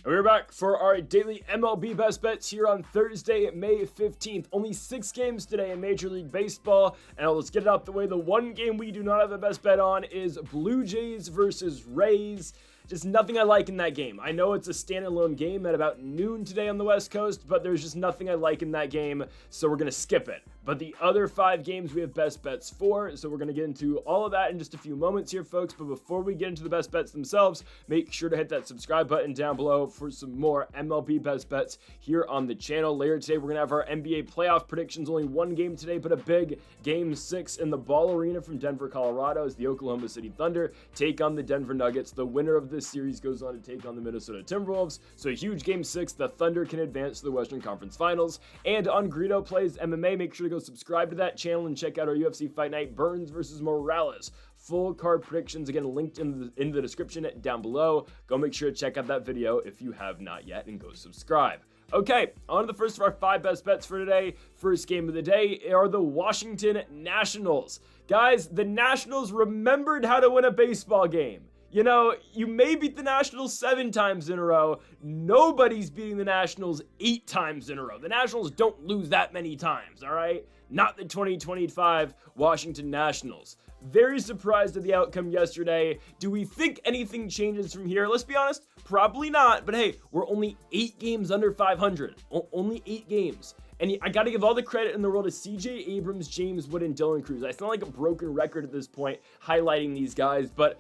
And we're back for our daily MLB Best Bets here on Thursday, May 15th. Only 6 games today in Major League Baseball. And let's get it out the way. The one game we do not have a best bet on is Blue Jays versus Rays. Just nothing I like in that game. I know it's a standalone game at about noon today on the West Coast, but there's just nothing I like in that game, so we're going to skip it. But the other 5 games we have best bets for, so we're going to get into all of that in just a few moments here, folks. But before we get into the best bets themselves, make sure to hit that subscribe button down below for some more MLB best bets here on the channel. Later today, we're going to have our NBA playoff predictions. Only one game today, but a big Game 6 in the Ball Arena from Denver, Colorado, as the Oklahoma City Thunder take on the Denver Nuggets. The winner of this series goes on to take on the Minnesota Timberwolves. So a huge Game 6. The Thunder can advance to the Western Conference Finals. And on Greedo Plays MMA, make sure to go subscribe to that channel and check out our UFC Fight Night Burns versus Morales full card predictions, again linked in the description down below. Go make sure to check out that video if you have not yet, and go subscribe. Okay, on to the first of our 5 best bets for today. First game of the day are the Washington Nationals. Guys, the Nationals remembered how to win a baseball game. You know, you may beat the Nationals 7 times in a row. Nobody's beating the Nationals 8 times in a row. The Nationals don't lose that many times, all right? Not the 2025 Washington Nationals. Very surprised at the outcome yesterday. Do we think anything changes from here? Let's be honest, probably not. But hey, we're only 8 games under 500. Only 8 games. And I got to give all the credit in the world to CJ Abrams, James Wood, and Dylan Cruz. I sound like a broken record at this point highlighting these guys, but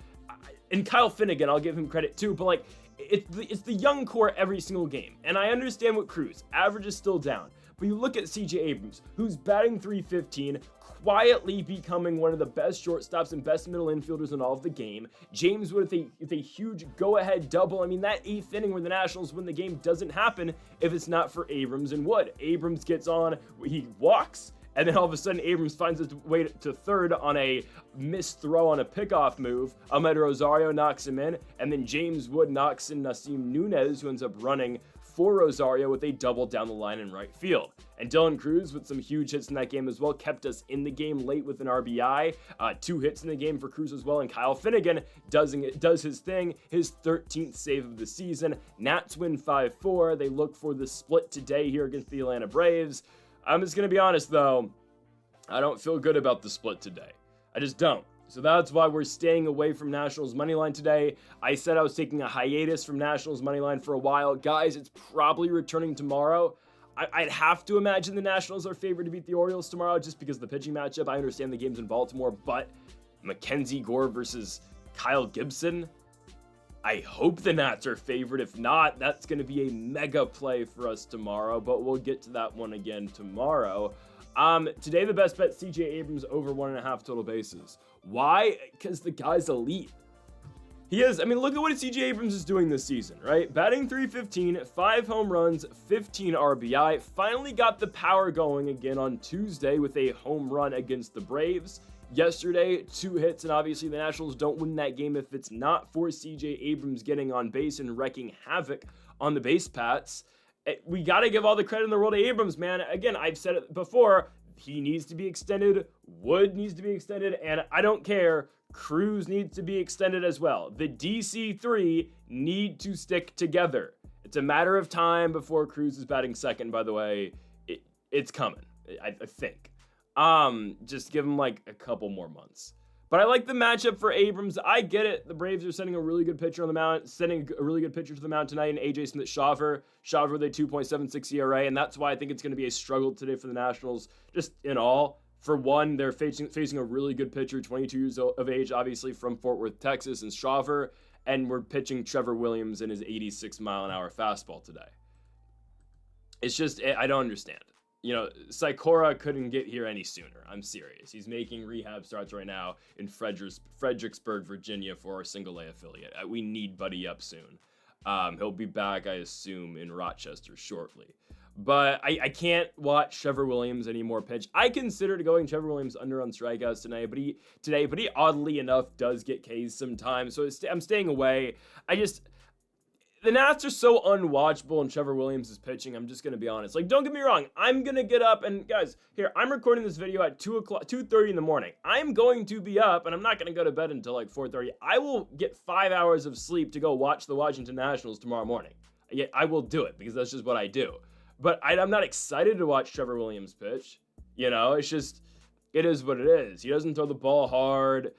and Kyle Finnegan, I'll give him credit too, but like it's the young core every single game. And I understand what Cruz, average is still down. But you look at CJ Abrams, who's batting .315, quietly becoming one of the best shortstops and best middle infielders in all of the game. James Wood with a huge go-ahead double. I mean, that 8th inning where the Nationals win the game doesn't happen if it's not for Abrams and Wood. Abrams gets on, he walks, and then all of a sudden, Abrams finds his way to third on a missed throw on a pickoff move. Ahmed Rosario knocks him in, and then James Wood knocks in Nasim Nunez, who ends up running for Rosario with a double down the line in right field. And Dylan Cruz, with some huge hits in that game as well, kept us in the game late with an RBI. 2 hits in the game for Cruz as well, and Kyle Finnegan does his thing, his 13th save of the season. Nats win 5-4. They look for the split today here against the Atlanta Braves. I'm just going to be honest, though, I don't feel good about the split today. I just don't. So that's why we're staying away from Nationals Moneyline today. I said I was taking a hiatus from Nationals Moneyline for a while. Guys, it's probably returning tomorrow. I'd have to imagine the Nationals are favored to beat the Orioles tomorrow just because of the pitching matchup. I understand the game's in Baltimore, but Mackenzie Gore versus Kyle Gibson, I hope the Nats are favored. If not, that's going to be a mega play for us tomorrow, but we'll get to that one again tomorrow. Today, the best bet, CJ Abrams over 1.5 total bases. Why? Because the guy's elite. He is. I mean, look at what CJ Abrams is doing this season, right? Batting .315, 5 home runs, 15 RBI. Finally got the power going again on Tuesday with a home run against the Braves. Yesterday, 2 hits, and obviously the Nationals don't win that game if it's not for CJ Abrams getting on base and wreaking havoc on the base paths. We got to give all the credit in the world to Abrams, man. Again, I've said it before. He needs to be extended. Wood needs to be extended. And I don't care. Cruz needs to be extended as well. The DC3 need to stick together. It's a matter of time before Cruz is batting second, by the way. It's coming, I think. Just give him like a couple more months. But I like the matchup for Abrams. I get it. The Braves are sending a really good pitcher on the mound, sending a really good pitcher to the mound tonight in AJ Smith-Shawver. Shawver with a 2.76 ERA, and that's why I think it's going to be a struggle today for the Nationals. Just in all, for one, they're facing a really good pitcher, 22 years of age, obviously from Fort Worth, Texas, and Shawver, and we're pitching Trevor Williams in his 86-mile-an-hour fastball today. It's just, I don't understand. You know, Sikora couldn't get here any sooner. I'm serious. He's making rehab starts right now in Fredericksburg, Virginia for our single-A affiliate. We need Buddy up soon. He'll be back, I assume, in Rochester shortly. But I can't watch Trevor Williams anymore pitch. I considered going Trevor Williams under on strikeouts today, but he oddly enough does get Ks sometimes. So I'm staying away. The Nats are so unwatchable and Trevor Williams is pitching. I'm just going to be honest. Like, don't get me wrong. I'm going to get up and guys, here, I'm recording this video at 2:30 in the morning. I'm going to be up and I'm not going to go to bed until like 4:30. I will get 5 hours of sleep to go watch the Washington Nationals tomorrow morning. Yeah, I will do it because that's just what I do. But I'm not excited to watch Trevor Williams pitch. It's just, it is what it is. He doesn't throw the ball hard.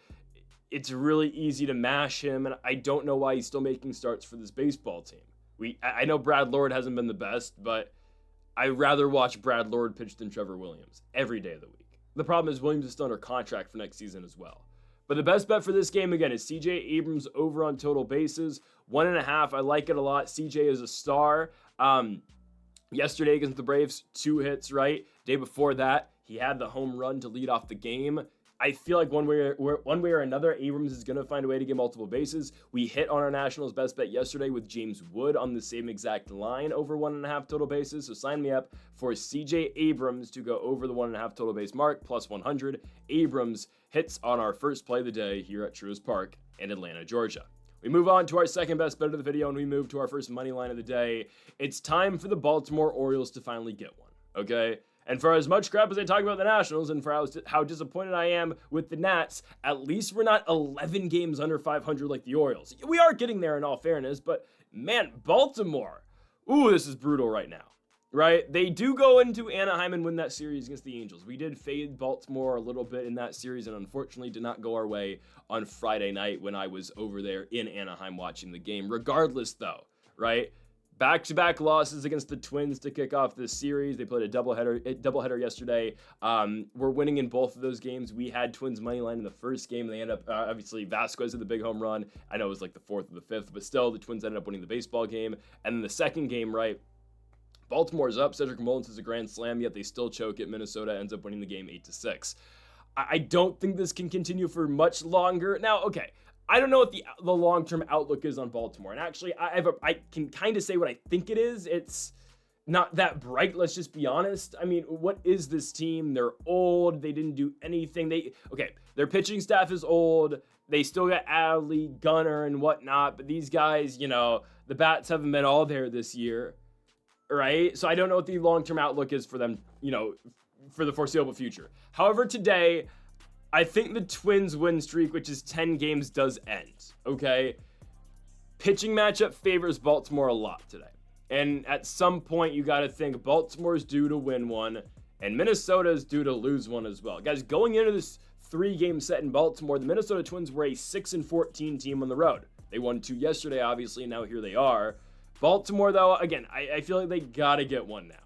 It's really easy to mash him, and I don't know why he's still making starts for this baseball team. I know Brad Lord hasn't been the best, but I'd rather watch Brad Lord pitch than Trevor Williams every day of the week. The problem is Williams is still under contract for next season as well. But the best bet for this game, again, is CJ Abrams over on total bases. 1.5, I like it a lot. CJ is a star. Yesterday against the Braves, 2 hits, right? Day before that, he had the home run to lead off the game. I feel like one way or another, Abrams is going to find a way to get multiple bases. We hit on our Nationals best bet yesterday with James Wood on the same exact line over 1.5 total bases. So sign me up for CJ Abrams to go over the 1.5 total base mark, plus 100. Abrams hits on our first play of the day here at Truist Park in Atlanta, Georgia. We move on to our second best bet of the video, and we move to our first money line of the day. It's time for the Baltimore Orioles to finally get one, okay? And for as much crap as I talk about the Nationals and for how disappointed I am with the Nats, at least we're not 11 games under 500 like the Orioles. We are getting there in all fairness, but man, Baltimore, ooh, this is brutal right now, right? They do go into Anaheim and win that series against the Angels. We did fade Baltimore a little bit in that series and unfortunately did not go our way on Friday night when I was over there in Anaheim watching the game. Regardless though, right? Back-to-back losses against the Twins to kick off this series. They played a doubleheader yesterday. We're winning in both of those games. We had Twins money line in the first game. They ended up, obviously, Vasquez had the big home run. I know it was like the 4th or the 5th, but still, the Twins ended up winning the baseball game. And then the second game, right, Baltimore's up. Cedric Mullins is a grand slam, yet they still choke it. Minnesota ends up winning the game 8-6. I don't think this can continue for much longer. Now, okay, I don't know what the long-term outlook is on Baltimore. And actually, I can kind of say what I think it is. It's not that bright, let's just be honest. I mean, what is this team? They're old. They didn't do anything. Their pitching staff is old. They still got Adley, Gunnar, and whatnot. But these guys, the bats haven't been all there this year, right? So I don't know what the long-term outlook is for them, for the foreseeable future. However, today, I think the Twins win streak, which is 10 games, does end, okay? Pitching matchup favors Baltimore a lot today. And at some point, you got to think Baltimore's due to win one, and Minnesota's due to lose one as well. Guys, going into this 3-game set in Baltimore, the Minnesota Twins were a 6-14 team on the road. They won 2 yesterday, obviously, and now here they are. Baltimore, though, again, I feel like they got to get one now.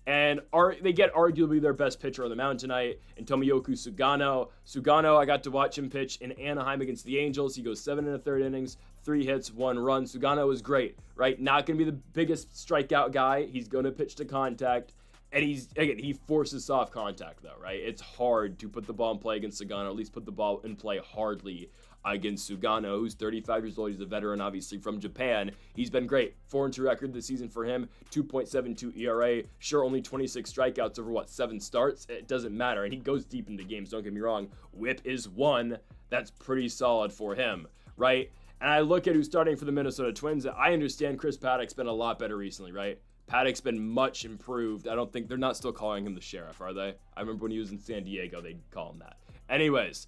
And they get arguably their best pitcher on the mound tonight, in Tomoyoku Sugano. Sugano, I got to watch him pitch in Anaheim against the Angels. He goes 7 1/3 innings, 3 hits, 1 run. Sugano is great, right? Not going to be the biggest strikeout guy. He's going to pitch to contact. And he forces soft contact, though, right? It's hard to put the ball in play against Sugano, at least put the ball in play hardly against Sugano, who's 35 years old. He's a veteran, obviously, from Japan. He's been great. 4-2 record this season for him, 2.72 ERA. Sure, only 26 strikeouts over, 7 starts? It doesn't matter, and he goes deep into games, don't get me wrong. Whip is 1. That's pretty solid for him, right? And I look at who's starting for the Minnesota Twins. I understand Chris Paddock's been a lot better recently, right? Paddock's been much improved. I don't think they're not still calling him the Sheriff, are they? I remember when he was in San Diego, they'd call him that. Anyways,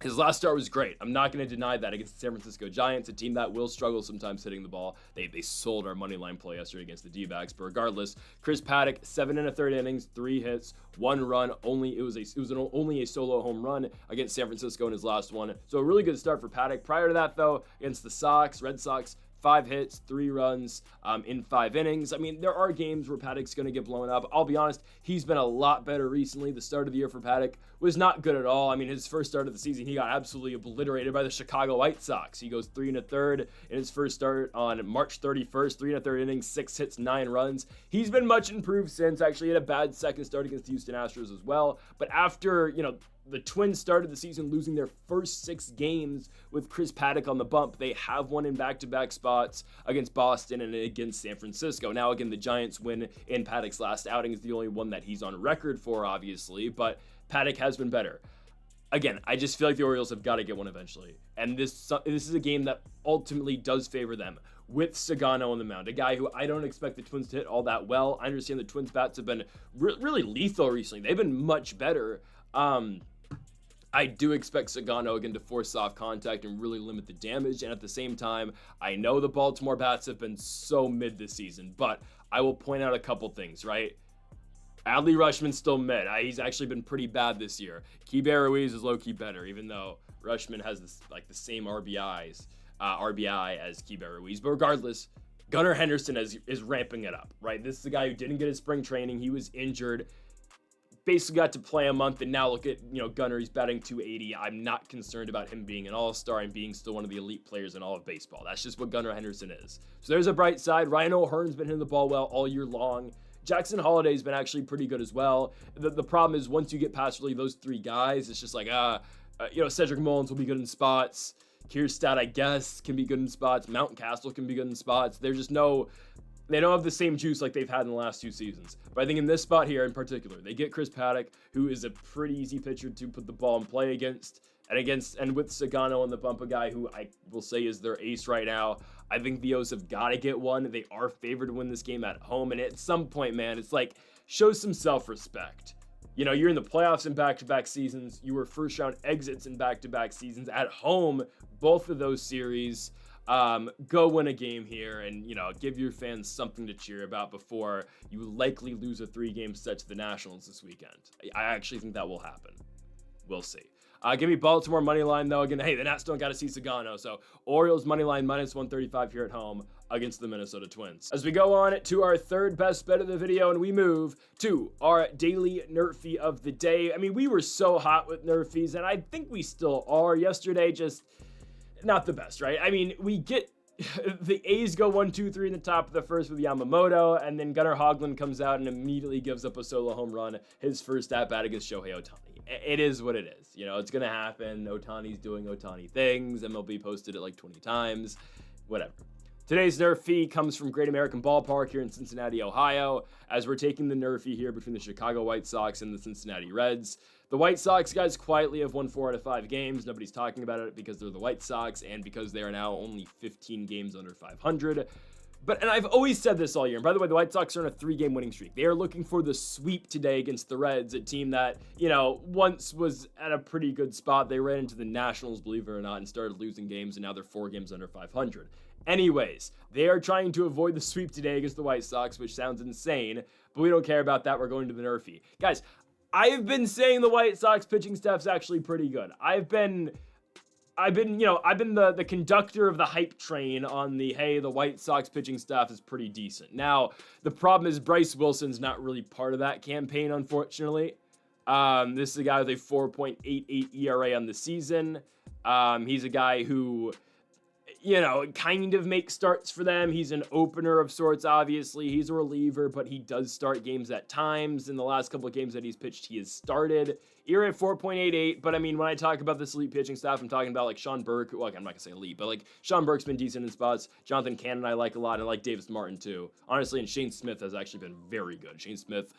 his last start was great. I'm not going to deny that against the San Francisco Giants, a team that will struggle sometimes hitting the ball. They sold our money line play yesterday against the D-backs, but regardless, Chris Paddock, 7 1/3 innings, 3 hits, 1 run. Only a solo home run against San Francisco in his last one. So a really good start for Paddock. Prior to that, though, against the Red Sox, 5 hits, 3 runs in 5 innings. I mean, there are games where Paddock's going to get blown up. I'll be honest, he's been a lot better recently. The start of the year for Paddock was not good at all. I mean, his first start of the season, he got absolutely obliterated by the Chicago White Sox. He goes 3 1/3 in his first start on March 31st, 3 1/3 innings, 6 hits, 9 runs. He's been much improved since. Actually, he had a bad second start against the Houston Astros as well. But after, the Twins started the season losing their first 6 games with Chris Paddock on the bump. They have won in back-to-back spots against Boston and against San Francisco. Now, again, the Giants win in Paddock's last outing is the only one that he's on record for, obviously, but Paddock has been better. Again, I just feel like the Orioles have got to get one eventually. And this is a game that ultimately does favor them with Sugano on the mound, a guy who I don't expect the Twins to hit all that well. I understand the Twins' bats have been really lethal recently. They've been much better. I do expect Sagano again to force soft contact and really limit the damage, and at the same time, I know the Baltimore bats have been so mid this season, but I will point out a couple things, right? Adley Rutschman's still mid. He's actually been pretty bad this year. Keibert Ruiz is low-key better, even though Rutschman has this, like, the same RBI as Keibert Ruiz. But regardless, Gunnar Henderson is ramping it up, right? This is a guy who didn't get his spring training. He was injured. Basically got to play a month, and now look at, Gunnar, he's batting 280. I'm not concerned about him being an all-star and being still one of the elite players in all of baseball. That's just what Gunnar Henderson is. So there's a bright side. Ryan O'Hearn's been hitting the ball well all year long. Jackson Holliday's been actually pretty good as well. The problem is once you get past really those three guys, it's just like, Cedric Mullins will be good in spots. Kierstad, I guess, can be good in spots. Mountcastle can be good in spots. They don't have the same juice like they've had in the last 2 seasons. But I think in this spot here in particular, they get Chris Paddock, who is a pretty easy pitcher to put the ball in play against. And with Sagano on the bump, a guy who I will say is their ace right now. I think the O's have got to get one. They are favored to win this game at home. And at some point, man, it's like, show some self-respect. You're in the playoffs in back-to-back seasons. You were first-round exits in back-to-back seasons. At home, both of those series. Go win a game here and, give your fans something to cheer about before you likely lose a 3-game set to the Nationals this weekend. I actually think that will happen. We'll see. Give me Baltimore money line, though. Again, hey, the Nats don't got to see Sagano. So Orioles money line minus 135 here at home against the Minnesota Twins. As we go on to our third best bet of the video, and we move to our daily Nerfy of the day. I mean, we were so hot with Nerfies, and I think we still are. Yesterday, just not the best, right? I mean, we get the A's go 1-2-3 in the top of the first with Yamamoto, and then Gunnar Hoglund comes out and immediately gives up a solo home run, his first at-bat against Shohei Ohtani. It is what it is. It's going to happen. Ohtani's doing Ohtani things. MLB posted it like 20 times. Whatever. Today's Nerfy comes from Great American Ballpark here in Cincinnati, Ohio, as we're taking the Nerfy here between the Chicago White Sox and the Cincinnati Reds. The White Sox, guys, quietly have won 4 out of 5 games. Nobody's talking about it because they're the White Sox and because they are now only 15 games under 500. And I've always said this all year. And by the way, the White Sox are on a 3-game winning streak. They are looking for the sweep today against the Reds, a team that, once was at a pretty good spot. They ran into the Nationals, believe it or not, and started losing games, and now they're 4 games under 500. Anyways, they are trying to avoid the sweep today against the White Sox, which sounds insane, but we don't care about that. We're going to the Nerfy. Guys, I've been saying the White Sox pitching staff's actually pretty good. I've been the conductor of the hype train on the White Sox pitching staff is pretty decent. Now, the problem is Bryce Wilson's not really part of that campaign, unfortunately. This is a guy with a 4.88 ERA on the season. He's a guy who, kind of makes starts for them. He's an opener of sorts, obviously. He's a reliever, but he does start games at times. In the last couple of games that he's pitched, he has started. ERA at 4.88, but I mean, when I talk about this elite pitching staff, I'm talking about like Sean Burke. Well, I'm not gonna say elite, but like Sean Burke's been decent in spots. Jonathan Cannon I like a lot, and I like Davis Martin too. Honestly, and Shane Smith has actually been very good. Shane Smith,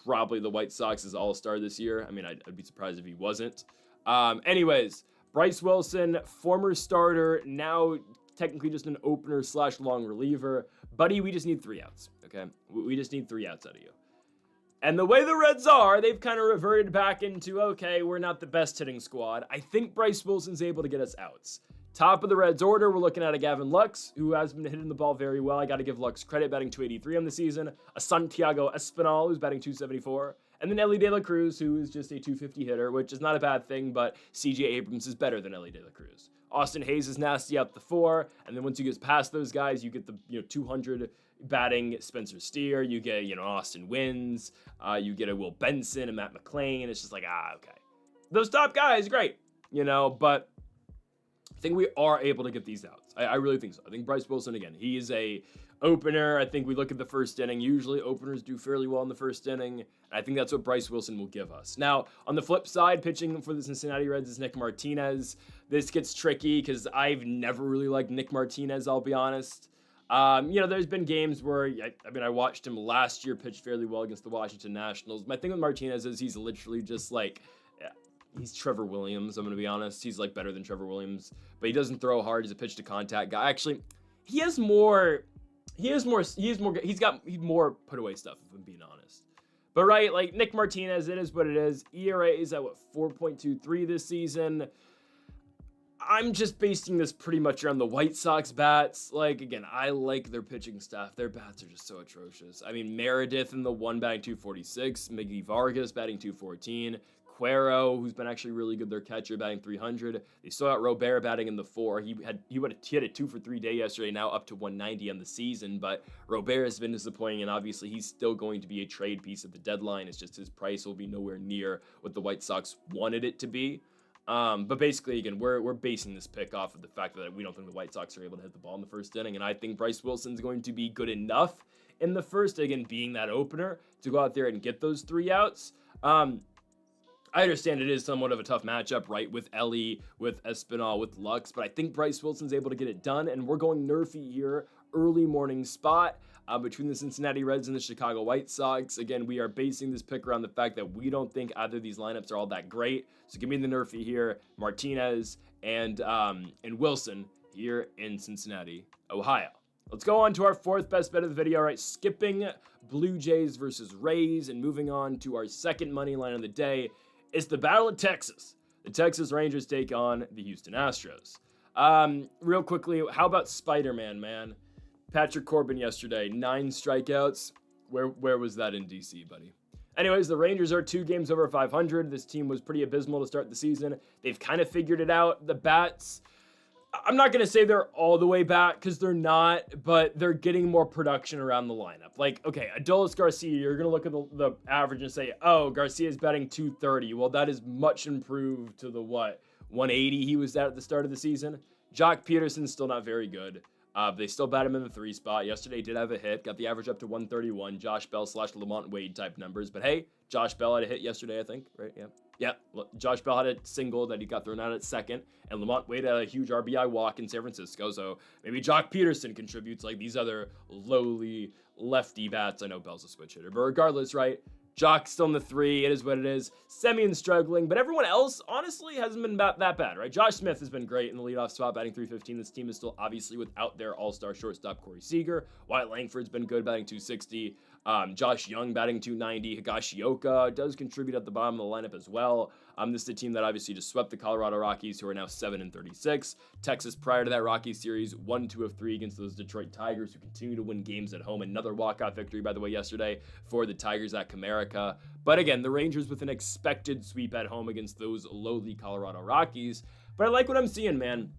probably the White Sox's all-star this year. I mean, I'd be surprised if he wasn't. Anyways, Bryce Wilson, former starter, now technically just an opener / long reliever. Buddy, we just need 3 outs, okay? We just need 3 outs out of you. And the way the Reds are, they've kind of reverted back into, okay, we're not the best hitting squad. I think Bryce Wilson's able to get us outs. Top of the Reds order, we're looking at a Gavin Lux, who has been hitting the ball very well. I got to give Lux credit, batting 283 on the season. A Santiago Espinal, who's batting 274. And then Elly De La Cruz, who is just a 250 hitter, which is not a bad thing, but CJ Abrams is better than Elly De La Cruz. Austin Hayes is nasty out the 4, and then once you get past those guys, you get the 200 batting Spencer Steer, you get Austin Wynns, you get a Will Benson and Matt McClain. It's just like, okay. Those top guys, great, but I think we are able to get these outs. I really think so. I think Bryce Wilson, again, he is a opener. I think we look at the first inning. Usually openers do fairly well in the first inning. And I think that's what Bryce Wilson will give us. Now, on the flip side, pitching for the Cincinnati Reds is Nick Martinez. This gets tricky because I've never really liked Nick Martinez, I'll be honest. There's been games where, I watched him last year pitch fairly well against the Washington Nationals. My thing with Martinez is he's literally just like, he's Trevor Williams, I'm going to be honest. He's like better than Trevor Williams, but he doesn't throw hard. He's a pitch to contact guy. Actually, he's more put away stuff, if I'm being honest. But right, like Nick Martinez, it is what it is. ERA is at 4.23 this season. I'm just basing this pretty much around the White Sox bats. Like, again, I like their pitching staff. Their bats are just so atrocious. I mean, Meredith in the 1 batting 246, Miggy Vargas batting 214, Cuero, who's been actually really good, their catcher, batting 300. They still got Robert batting in the 4. He had a 2 for 3 day yesterday, now up to 190 on the season, but Robert has been disappointing, and obviously he's still going to be a trade piece at the deadline. It's just his price will be nowhere near what the White Sox wanted it to be. But basically, again, we're basing this pick off of the fact that we don't think the White Sox are able to hit the ball in the first inning, and I think Bryce Wilson's going to be good enough in the first, again, being that opener, to go out there and get those 3 outs. I understand it is somewhat of a tough matchup, right, with Ellie, with Espinal, with Lux, but I think Bryce Wilson's able to get it done, and we're going Nerfy here, early morning spot between the Cincinnati Reds and the Chicago White Sox. Again, we are basing this pick around the fact that we don't think either of these lineups are all that great, so give me the Nerfy here, Martinez and Wilson here in Cincinnati, Ohio. Let's go on to our 4th best bet of the video. All right, skipping Blue Jays versus Rays and moving on to our second money line of the day. It's the Battle of Texas. The Texas Rangers take on the Houston Astros. Real quickly, how about Spider-Man, man? Patrick Corbin yesterday, 9 strikeouts. Where was that in DC, buddy? Anyways, the Rangers are 2 games over 500. This team was pretty abysmal to start the season. They've kind of figured it out. The bats, I'm not going to say they're all the way back because they're not, but they're getting more production around the lineup. Like, okay, Adolis Garcia, you're going to look at the average and say, oh, Garcia's batting 230. Well, that is much improved to the, 180 he was at the start of the season. Jock Peterson's still not very good. They still bat him in the 3 spot. Yesterday did have a hit, got the average up to 131. Josh Bell / Lamont Wade type numbers. But hey, Josh Bell had a hit yesterday, I think, right? Yeah. Josh Bell had a single that he got thrown out at second, and Lamont Wade had a huge RBI walk in San Francisco. So maybe Jock Peterson contributes like these other lowly lefty bats. I know Bell's a switch hitter, but regardless, right? Jock's still in the 3. It is what it is. Semien struggling, but everyone else, honestly, hasn't been that bad, right? Josh Smith has been great in the leadoff spot, batting 315. This team is still obviously without their all-star shortstop, Corey Seager. Wyatt Langford's been good, batting 260. Josh Young batting 290. Higashioka does contribute at the bottom of the lineup as well. This is a team that obviously just swept the Colorado Rockies, who are now 7-36. Texas, prior to that Rockies series, 1-2 of 3 against those Detroit Tigers, who continue to win games at home. Another walk-off victory, by the way, yesterday for the Tigers at Comerica. But again, the Rangers with an expected sweep at home against those lowly Colorado Rockies. But I like what I'm seeing, man.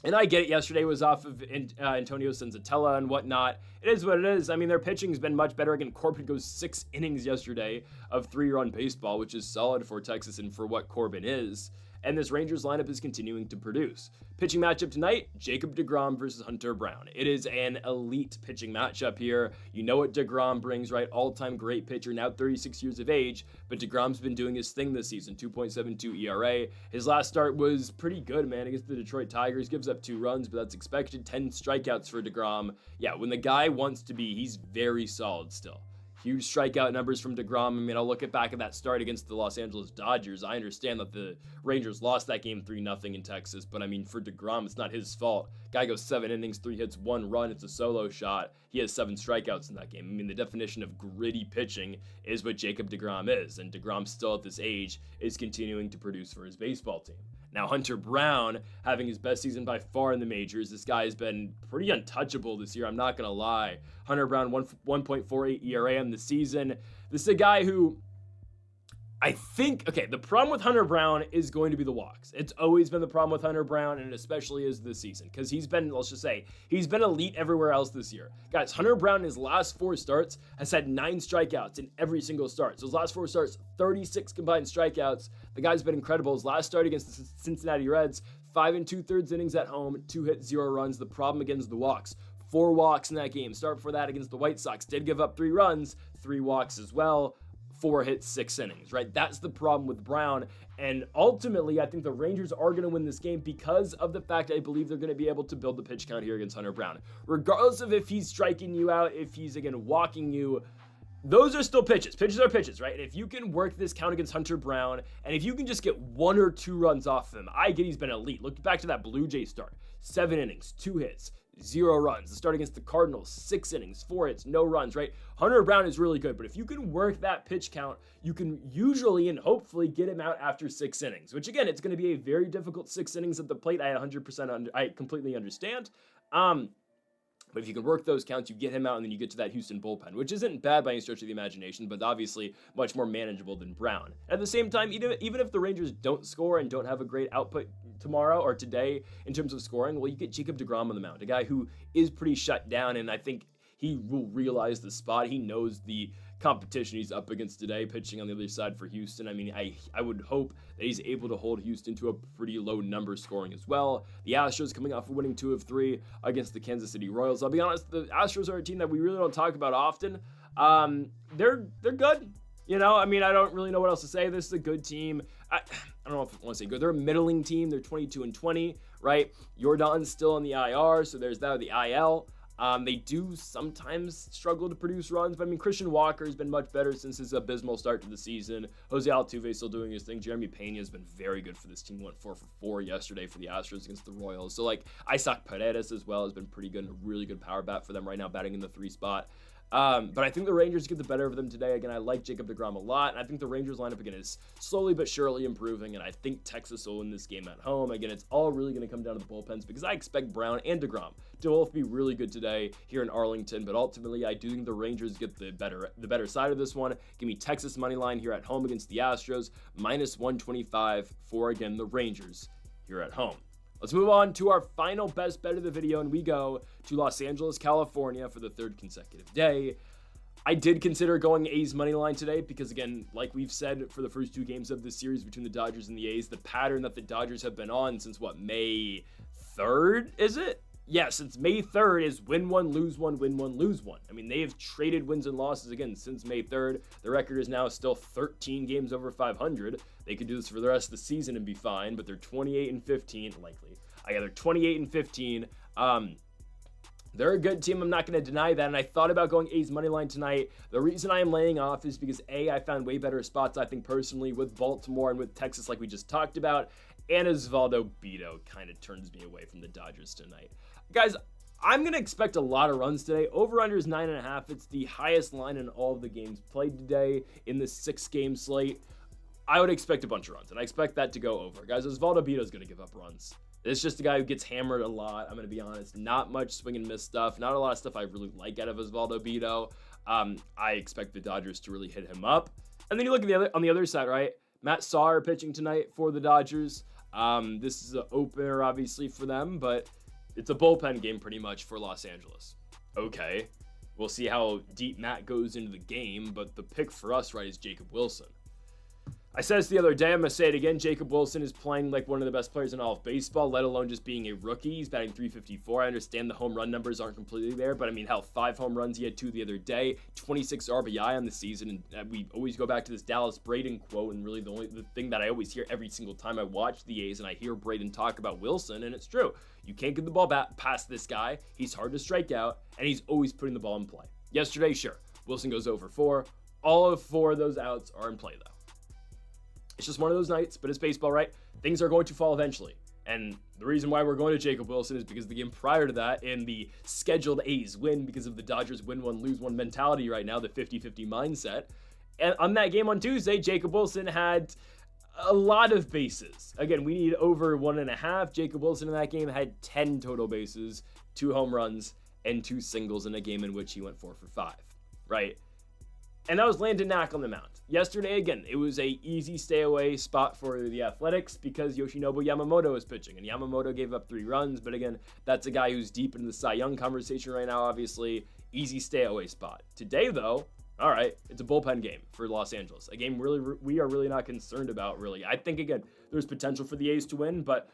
And I get it, yesterday was off of Antonio Senzatella and whatnot. It is what it is. I mean, their pitching's been much better. Again, Corbin goes 6 innings yesterday of 3-run baseball, which is solid for Texas and for what Corbin is. And this Rangers lineup is continuing to produce. Pitching matchup tonight, Jacob deGrom versus Hunter Brown. It is an elite pitching matchup here. You know what deGrom brings, right? All-time great pitcher, now 36 years of age, but deGrom's been doing his thing this season, 2.72 ERA. His last start was pretty good, man, against the Detroit Tigers. Gives up 2 runs, but that's expected. 10 strikeouts for deGrom. Yeah, when the guy wants to be, he's very solid still. Huge strikeout numbers from deGrom. I mean, I'll look back at that start against the Los Angeles Dodgers. I understand that the Rangers lost that game 3-0 in Texas, but I mean, for deGrom, it's not his fault. Guy goes 7 innings, 3 hits, 1 run. It's a solo shot. He has 7 strikeouts in that game. I mean, the definition of gritty pitching is what Jacob deGrom is, and deGrom still at this age is continuing to produce for his baseball team. Now, Hunter Brown having his best season by far in the majors. This guy has been pretty untouchable this year, I'm not going to lie. Hunter Brown, 1.48 ERA on the season. This is a guy who I think, okay, the problem with Hunter Brown is going to be the walks. It's always been the problem with Hunter Brown, and it especially is this season, because he's been, let's just say, he's been elite everywhere else this year. Guys, Hunter Brown in his last 4 starts has had 9 strikeouts in every single start. So his last 4 starts, 36 combined strikeouts. The guy's been incredible. His last start against the Cincinnati Reds, 5 2/3 innings at home, 2 hits, 0 runs. The problem against the walks. 4 walks in that game. Start before that against the White Sox. Did give up 3 runs, 3 walks as well. 4 hits, 6 innings, right? That's the problem with Brown. And ultimately, I think the Rangers are going to win this game because of the fact I believe they're going to be able to build the pitch count here against Hunter Brown. Regardless of if he's striking you out, if he's, again, walking you, those are still pitches. Pitches are pitches, right? And if you can work this count against Hunter Brown, and if you can just get 1 or 2 runs off of him, I get he's been elite. Look back to that Blue Jay start. 7 innings, 2 hits, 0 runs. The start against the Cardinals, 6 innings, 4 hits, no runs, right? Hunter Brown is really good, but if you can work that pitch count, you can usually and hopefully get him out after 6 innings, which again, it's going to be a very difficult 6 innings at the plate. I completely understand. But if you can work those counts, you get him out, and then you get to that Houston bullpen, which isn't bad by any stretch of the imagination, but obviously much more manageable than Brown. At the same time, even if the Rangers don't score and don't have a great output tomorrow or today in terms of scoring, well, you get Jacob deGrom on the mound, a guy who is pretty shut down, and I think he will realize the spot. He knows the competition he's up against today, pitching on the other side for Houston. I mean, I would hope that he's able to hold Houston to a pretty low number scoring as well. The Astros coming off of winning 2 of 3 against the Kansas City Royals. I'll be honest, the Astros are a team that we really don't talk about often. They're good. You know, I mean, I don't really know what else to say. This is a good team. I don't know if I want to say good. They're a middling team. They're 22-20, right? Jordan's still on the IR, so there's that, the IL. They do sometimes struggle to produce runs, but I mean, Christian Walker has been much better since his abysmal start to the season. Jose Altuve still doing his thing. Jeremy Pena has been very good for this team. Went 4 for 4 yesterday for the Astros against the Royals. So like Isaac Paredes as well has been pretty good and a really good power bat for them right now, batting in the 3 spot. But I think the Rangers get the better of them today. Again, I like Jacob deGrom a lot, and I think the Rangers lineup again is slowly but surely improving, and I think Texas will win this game at home. Again, it's all really going to come down to the bullpens because I expect Brown and deGrom to both be really good today here in Arlington, but ultimately I do think the Rangers get the better side of this one. Give me Texas money line here at home against the Astros, -125 for, again, the Rangers here at home. Let's move on to our final best bet of the video, and we go to Los Angeles, California for the 3rd consecutive day. I did consider going A's money line today because, again, like we've said for the first 2 games of this series between the Dodgers and the A's, the pattern that the Dodgers have been on since, May 3rd, is it? Yeah, since May 3rd is win 1, lose 1, win 1, lose 1. I mean, they have traded wins and losses, again, since May 3rd. The record is now still 13 games over 500. They could do this for the rest of the season and be fine, but they're 28-15, likely. They're 28-15. They're a good team. I'm not going to deny that. And I thought about going A's money line tonight. The reason I am laying off is because I found way better spots, I think, personally, with Baltimore and with Texas, like we just talked about. And Osvaldo Bido kind of turns me away from the Dodgers tonight. Guys, I'm going to expect a lot of runs today. Over-under is 9.5. It's the highest line in all of the games played today in the 6-game slate. I would expect a bunch of runs, and I expect that to go over. Guys, Osvaldo Bido is going to give up runs. It's just a guy who gets hammered a lot. I'm going to be honest. Not much swing and miss stuff. Not a lot of stuff I really like out of Osvaldo Bido. I expect the Dodgers to really hit him up. And then you look at on the other side, right? Matt Sauer pitching tonight for the Dodgers. This is an opener, obviously, for them, but it's a bullpen game pretty much for Los Angeles. Okay, we'll see how deep Matt goes into the game, but the pick for us, right, is Jacob Wilson. I said this the other day, I'm going to say it again. Jacob Wilson is playing like one of the best players in all of baseball, let alone just being a rookie. He's batting .354. I understand the home run numbers aren't completely there, but I mean, hell, 5 home runs. He had 2 the other day, 26 RBI on the season. And we always go back to this Dallas Braden quote, and really the thing that I always hear every single time I watch the A's and I hear Braden talk about Wilson, and it's true. You can't get the ball past this guy. He's hard to strike out, and he's always putting the ball in play. Yesterday, sure, Wilson goes over 4. All of 4 of those outs are in play, though. It's just one of those nights, but it's baseball, right? Things are going to fall eventually. And the reason why we're going to Jacob Wilson is because the game prior to that, in the scheduled A's win, because of the Dodgers win 1, lose 1 mentality right now, the 50-50 mindset. And on that game on Tuesday, Jacob Wilson had a lot of bases. Again, we need over 1.5. Jacob Wilson in that game had 10 total bases, 2 home runs, and 2 singles in a game in which he went 4 for 5, right? And that was Landon Knack on the mound. Yesterday, again, it was a easy stay away spot for the Athletics because Yoshinobu Yamamoto was pitching, and Yamamoto gave up 3 runs. But again, that's a guy who's deep into the Cy Young conversation right now, obviously. Easy stay away spot. Today, though, all right, it's a bullpen game for Los Angeles. A game we are really not concerned about, really. I think, again, there's potential for the A's to win, but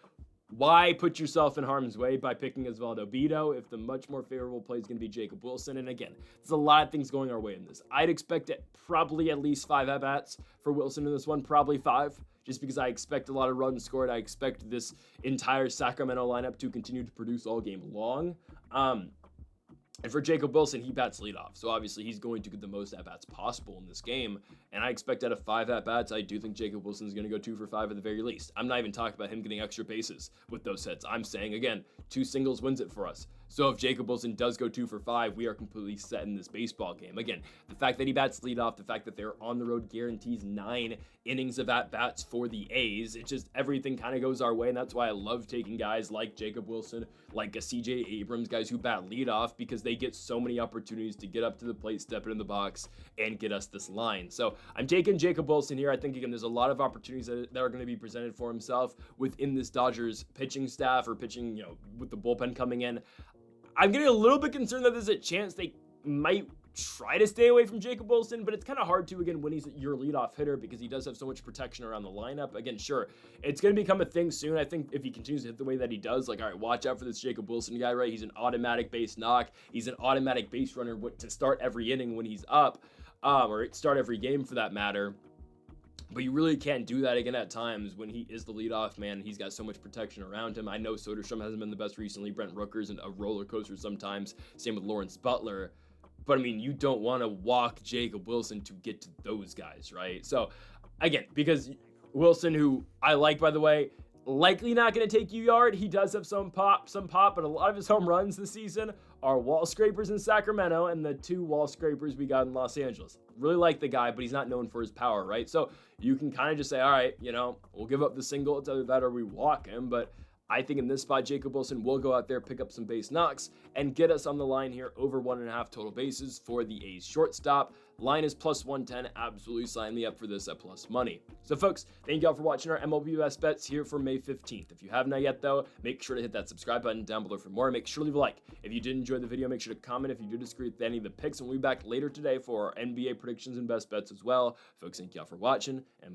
why put yourself in harm's way by picking Osvaldo Bido if the much more favorable play is going to be Jacob Wilson? And again, there's a lot of things going our way in this. I'd expect it probably at least 5 at-bats for Wilson in this one, probably 5, just because I expect a lot of runs scored. I expect this entire Sacramento lineup to continue to produce all game long. And for Jacob Wilson, he bats leadoff, so obviously he's going to get the most at-bats possible in this game, and I expect out of 5 at-bats, I do think Jacob Wilson is going to go 2 for 5 at the very least. I'm not even talking about him getting extra bases with those hits. I'm saying, again, 2 singles wins it for us. So if Jacob Wilson does go 2 for 5, we are completely set in this baseball game. Again, the fact that he bats leadoff, the fact that they're on the road guarantees 9 innings of at-bats for the A's. It just, everything kind of goes our way, and that's why I love taking guys like Jacob Wilson, like a CJ Abrams, guys who bat leadoff, because they get so many opportunities to get up to the plate, step it in the box, and get us this line. So I'm taking Jacob Wilson here. I think, again, there's a lot of opportunities that are going to be presented for himself within this Dodgers pitching staff, or pitching, with the bullpen coming in. I'm getting a little bit concerned that there's a chance they might try to stay away from Jacob Wilson, but it's kind of hard to, again, when he's your leadoff hitter, because he does have so much protection around the lineup. Again, sure, it's going to become a thing soon. I think if he continues to hit the way that he does, like, all right, watch out for this Jacob Wilson guy, right? He's an automatic base knock. He's an automatic base runner to start every inning when he's up, or start every game for that matter. But you really can't do that again at times when he is the leadoff man. He's got so much protection around him. I know Soderstrom hasn't been the best recently. Brent Rooker's a roller coaster sometimes. Same with Lawrence Butler. But, I mean, you don't want to walk Jacob Wilson to get to those guys, right? So, again, because Wilson, who I like, by the way, likely not going to take you yard. He does have some pop, but a lot of his home runs this season are wall scrapers in Sacramento and the 2 wall scrapers we got in Los Angeles. Really like the guy, but he's not known for his power, right? So you can kind of just say, all right, we'll give up the single. It's either that or we walk him. But I think in this spot, Jacob Wilson will go out there, pick up some base knocks, and get us on the line here over 1.5 total bases for the A's shortstop. Line is plus 110. Absolutely sign me up for this at plus money. So, folks, thank you all for watching our MLB Best Bets here for May 15th. If you have not yet, though, make sure to hit that subscribe button down below for more. Make sure to leave a like. If you did enjoy the video, make sure to comment if you do disagree with any of the picks, and we'll be back later today for our NBA predictions and best bets as well. Folks, thank you all for watching, and